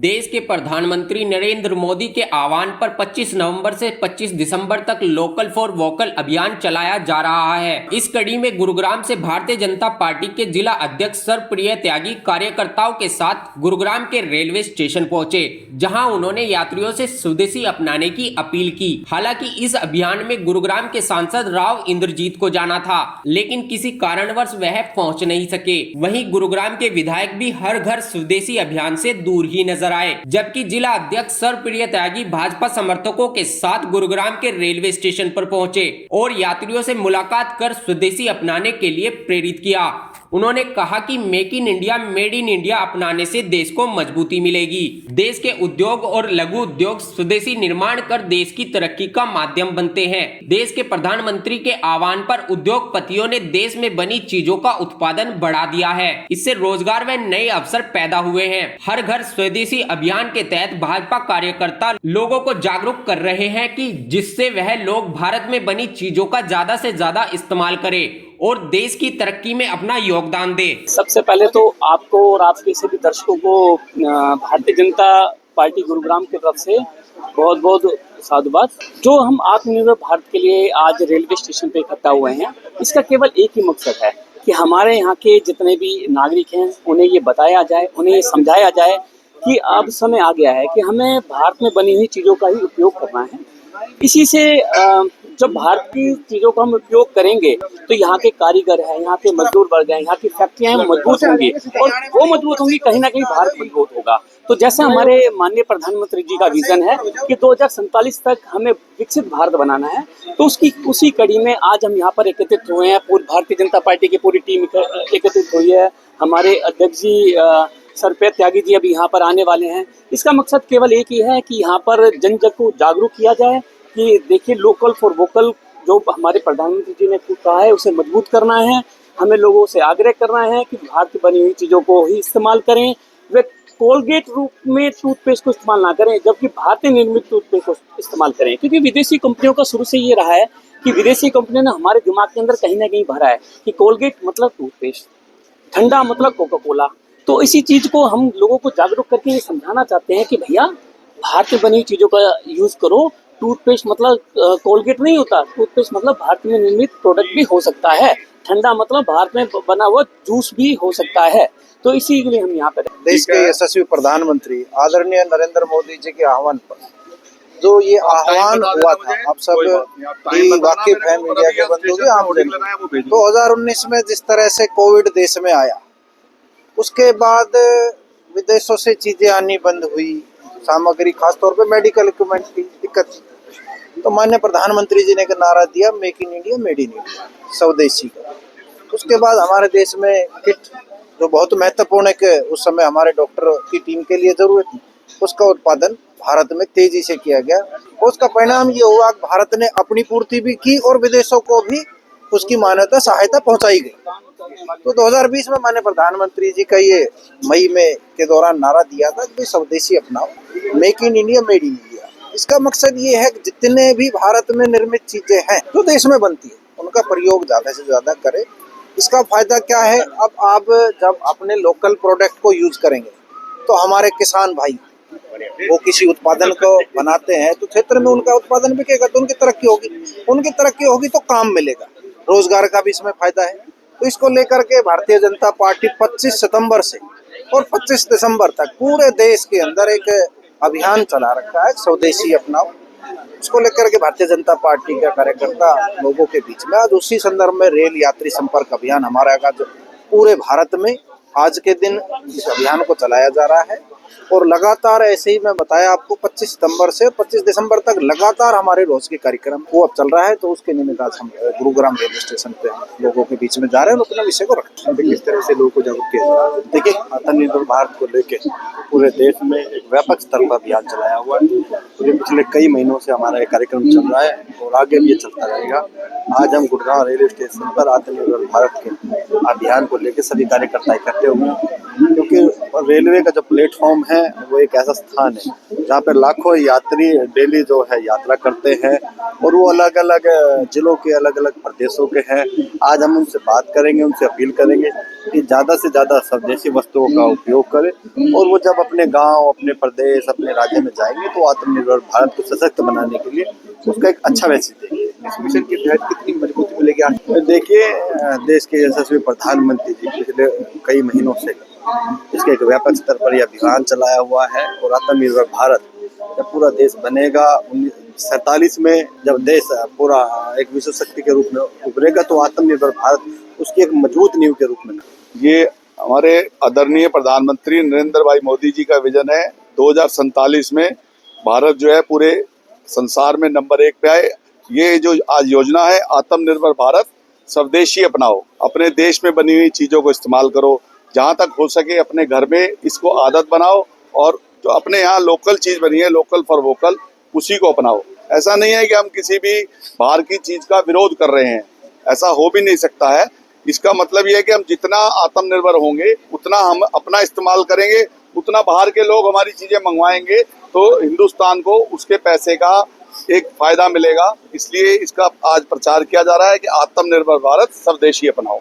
देश के प्रधानमंत्री नरेंद्र मोदी के आह्वान पर 25 नवंबर से 25 दिसंबर तक लोकल फॉर वोकल अभियान चलाया जा रहा है। इस कड़ी में गुरुग्राम से भारतीय जनता पार्टी के जिला अध्यक्ष सर्वप्रिय त्यागी कार्यकर्ताओं के साथ गुरुग्राम के रेलवे स्टेशन पहुंचे, जहां उन्होंने यात्रियों से स्वदेशी अपनाने की अपील की। हालांकि इस अभियान में गुरुग्राम के सांसद राव इंद्रजीत को जाना था, लेकिन किसी कारणवश वह पहुंच नहीं सके। वहीं गुरुग्राम के विधायक भी हर घर स्वदेशी अभियान से दूर ही नजर आए, जबकि जिला अध्यक्ष सर्वप्रिय त्यागी भाजपा समर्थकों के साथ गुरुग्राम के रेलवे स्टेशन पर पहुंचे और यात्रियों से मुलाकात कर स्वदेशी अपनाने के लिए प्रेरित किया। उन्होंने कहा कि make in India, made in India अपनाने से देश को मजबूती मिलेगी। देश के उद्योग और लघु उद्योग स्वदेशी निर्माण कर देश की तरक्की का माध्यम बनते हैं। देश के प्रधानमंत्री के आह्वान पर उद्योगपतियों ने देश में बनी चीजों का उत्पादन बढ़ा दिया है। इससे रोजगार व नए अवसर पैदा हुए हैं। हर घर स्वदेशी अभियान के तहत भाजपा कार्यकर्ता लोगों को जागरूक कर रहे हैं कि जिससे वह लोग भारत में बनी चीजों का ज्यादा से ज्यादा इस्तेमाल करें और देश की तरक्की में अपना योगदान दे। सबसे पहले तो आपको और आपके सभी दर्शकों को भारतीय जनता पार्टी गुरुग्राम की तरफ से बहुत बहुत साधुवाद। जो हम आत्मनिर्भर भारत के लिए आज रेलवे स्टेशन पे इकट्ठा हुए हैं, इसका केवल एक ही मकसद है कि हमारे यहाँ के जितने भी नागरिक हैं उन्हें ये बताया जाए, उन्हें ये समझाया जाए कि अब समय आ गया है कि हमें भारत में बनी हुई चीज़ों का ही उपयोग करना है। इसी से जब भारत की चीज़ों का हम उपयोग करेंगे तो यहाँ के कारीगर हैं, यहाँ के मजदूर वर्ग हैं, यहाँ की फैक्ट्रियाँ मजबूत होंगी और वो मजबूत होंगी, कहीं ना कहीं भारत मजबूत होगा। तो जैसा हमारे माननीय प्रधानमंत्री जी का विजन है कि 2047 तक हमें विकसित भारत बनाना है, तो उसी कड़ी में आज हम यहाँ पर एकत्रित हुए हैं। पूरी भारतीय जनता पार्टी की पूरी टीम एकत्रित हुई है। हमारे अध्यक्ष जी सर्वप्रिय त्यागी जी अभी यहाँ पर आने वाले हैं। इसका मकसद केवल एक ही है कि यहाँ पर जन को जागरूक किया जाए कि देखिए, लोकल फॉर वोकल जो हमारे प्रधानमंत्री जी ने कहा है उसे मजबूत करना है। हमें लोगों से आग्रह करना है कि भारत की बनी हुई चीज़ों को ही इस्तेमाल करें। वे कोलगेट रूप में टूथपेस्ट को इस्तेमाल ना करें, जबकि भारतीय निर्मित टूथपेस्ट को इस्तेमाल करें। क्योंकि विदेशी कंपनियों का शुरू से ये रहा है कि विदेशी कंपनियों ने हमारे दिमाग के अंदर कहीं ना कहीं भरा है कि कोलगेट मतलब टूथपेस्ट, ठंडा मतलब कोका कोला। तो इसी चीज़ को हम लोगों को जागरूक करके ये समझाना चाहते हैं कि भैया, भारत में बनी हुई चीज़ों का यूज़ करो। टूथपेस्ट मतलब कोलगेट नहीं होता, टूथपेस्ट मतलब भारत में निर्मित प्रोडक्ट भी हो सकता है। ठंडा मतलब भारत में बना हुआ जूस भी हो सकता है। तो इसी के लिए हम यहाँ पर देश के यशस्वी प्रधानमंत्री आदरणीय नरेंद्र मोदी जी के आह्वान पर जो ये आह्वान हुआ था, आप सब वाकिफ हैं, मीडिया के बंधु भी आप 2019 में जिस तरह से कोविड देश में आया, उसके बाद विदेशों से चीजें आनी बंद हुई, सामग्री खासतौर पे मेडिकल इक्विपमेंट की दिक्कत थी। तो माननीय प्रधानमंत्री जी ने एक नारा दिया, make in India, made in India, स्वदेशी का। उसके बाद हमारे देश में किट जो बहुत महत्वपूर्ण है कि उस समय हमारे डॉक्टर की टीम के लिए जरूरत थी, उसका उत्पादन भारत में तेजी से किया गया। और उसका परिणाम ये हुआ कि भारत ने अपनी पूर्ति भी की और विदेशों को भी उसकी मान्यता सहायता पहुंचाई गई। तो 2020 में माननीय प्रधानमंत्री जी का ये मई में के दौरान नारा दिया था कि स्वदेशी अपनाओ, make in India, made in India. इसका मकसद ये है कि जितने भी भारत में निर्मित चीजें हैं जो देश में बनती है, उनका प्रयोग ज्यादा से ज्यादा करें। इसका फायदा क्या है, अब आप जब अपने लोकल प्रोडक्ट को यूज करेंगे तो हमारे किसान भाई वो किसी उत्पादन को बनाते हैं तो क्षेत्र में उनका उत्पादन बिकेगा, तो उनकी तरक्की होगी। उनकी तरक्की होगी तो काम मिलेगा, रोजगार का भी इसमें फायदा है। तो इसको लेकर के भारतीय जनता पार्टी 25 सितंबर से और 25 दिसंबर तक पूरे देश के अंदर एक अभियान चला रखा है, स्वदेशी अपनाओ। उसको लेकर के भारतीय जनता पार्टी का कार्यकर्ता लोगों के बीच में आज उसी संदर्भ में रेल यात्री संपर्क अभियान हमारा आज पूरे भारत में आज के दिन इस अभियान को चलाया जा रहा है। और लगातार ऐसे ही मैं बताया आपको 25 सितंबर से 25 दिसंबर तक लगातार हमारे रोज के कार्यक्रम वो अब चल रहा है। तो उसके निमित्त आज हम गुरुग्राम रेलवे स्टेशन पे लोगों के बीच में जा रहे हैं, अपने विषय को रखते हैं। किस तरह से लोगों को जागरूक किया? देखिए, आत्मनिर्भर भारत को लेके पूरे देश में एक व्यापक स्तर पर अभियान चलाया हुआ है। पिछले कई महीनों से हमारा ये कार्यक्रम चल रहा है और आगे भी ये चलता रहेगा। आज हम गुरुग्राम रेलवे स्टेशन पर आत्मनिर्भर भारत के अभियान को लेकर सभी कार्यकर्ता इकट्ठे हुए हैं, क्योंकि रेलवे का जो प्लेटफॉर्म है वो एक ऐसा स्थान है जहाँ पर लाखों यात्री डेली जो है यात्रा करते हैं और वो अलग अलग जिलों के अलग अलग प्रदेशों के हैं। आज हम उनसे बात करेंगे, उनसे अपील करेंगे कि ज़्यादा से ज़्यादा स्वदेशी वस्तुओं का उपयोग करें, और वो जब अपने गांव, अपने प्रदेश, अपने राज्य में जाएंगे तो आत्मनिर्भर भारत को सशक्त बनाने के लिए उसका एक अच्छा मैसेज देंगे। इस मिशन के तहत कितनी मजबूती मिलेगी आज? देखिए, देश के यशस्वी प्रधानमंत्री जी पिछले कई महीनों से इसके एक व्यापक स्तर पर यह अभियान चलाया हुआ है, और आत्मनिर्भर भारत जब पूरा देश बनेगा 1947 में, जब देश पूरा एक विश्व शक्ति के रूप में उभरेगा, तो आत्मनिर्भर भारत उसकी एक मजबूत नींव के रूप में। ये हमारे आदरणीय प्रधानमंत्री नरेंद्र भाई मोदी जी का विजन है। 2047 में भारत जो है पूरे संसार में नंबर 1 पे आए। ये जो आज योजना है आत्मनिर्भर भारत, स्वदेशी अपनाओ, अपने देश में बनी हुई चीजों को इस्तेमाल करो, जहां तक हो सके अपने घर में इसको आदत बनाओ, और जो अपने यहाँ लोकल चीज बनी है, लोकल फॉर वोकल, उसी को अपनाओ। ऐसा नहीं है कि हम किसी भी बाहर की चीज का विरोध कर रहे हैं, ऐसा हो भी नहीं सकता है। इसका मतलब ये है कि हम जितना आत्मनिर्भर होंगे उतना हम अपना इस्तेमाल करेंगे, उतना बाहर के लोग हमारी चीजें मंगवाएंगे, तो हिंदुस्तान को उसके पैसे का एक फायदा मिलेगा। इसलिए इसका आज प्रचार किया जा रहा है कि आत्मनिर्भर भारत, स्वदेशी अपनाओ।